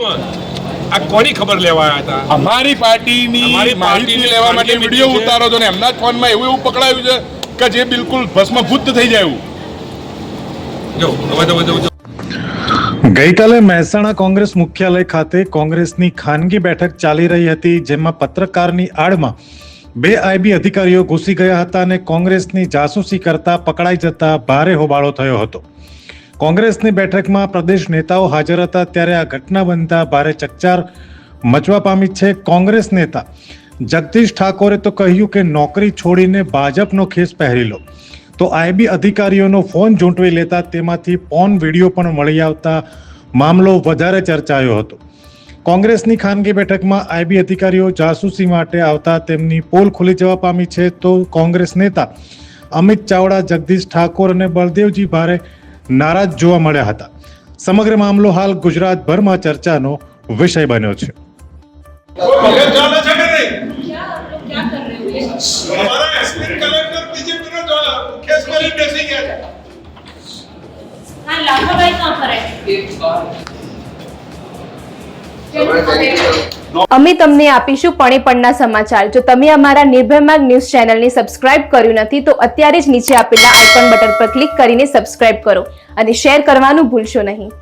આ કોની ખબર લેવા આવ્યા હતા? અમારી પાર્ટીની માહિતી લેવા માટે વિડીયો ઉતારો છો ને એમના જ ફોનમાં એવું પકડાયું છે કે જે બિલકુલ ભસ્મભૂત થઈ જાય એવું. જો ગઈકાલે મહેસાણા કોંગ્રેસ મુખ્યાલય ખાતે કોંગ્રેસની ખાનગી બેઠક ચાલી રહી હતી, જેમાં પત્રકારની આડમાં 2 આઈબી અધિકારીઓ ઘૂસી ગયા હતા અને કોંગ્રેસની જાસૂસી કરતા પકડાઈ જતા ભારે હોબાળો થયો હતો. કોંગ્રેસની બેઠકમાં પ્રદેશ નેતાઓ હાજર હતા, ત્યારે આ ઘટના બનતા ભારે ચકચાર મચવા પામી છે. કોંગ્રેસ નેતા જગદીશ ઠાકોરે તો કહ્યું કે નોકરી છોડીને ભાજપનો ખેસ પહેરી લો, તો આઈબી અધિકારીઓનો ફોન ઝૂંટવી લેતા તેમાંથી પોર્ન વિડીયો પણ મળી આવતા મામલો વધારે ચર્ચાયો હતો. કોંગ્રેસની ખાનગી બેઠકમાં આઈબી અધિકારીઓ જાસૂસી માટે આવતા તેમની પોલ ખુલી જવા પામી છે. તો કોંગ્રેસ નેતા અમિત ચાવડા, જગદીશ ઠાકોર અને બળદેવજી ભારે નારાજ જોવા મળ્યા હતા. સમગ્ર મામલો હાલ ગુજરાતભરમાં ચર્ચાનો વિષય બન્યો છે. અમે તમને આપીશું પળેપળના સમાચાર. જો તમે અમારા નિર્ભય માર્ગ ન્યૂઝ ચેનલને સબસ્ક્રાઇબ કર્યું નથી તો અત્યારે જ નીચે આપેલા આઇકોન બટન પર ક્લિક કરીને સબસ્ક્રાઇબ કરો અને શેર કરવાનું ભૂલશો નહીં.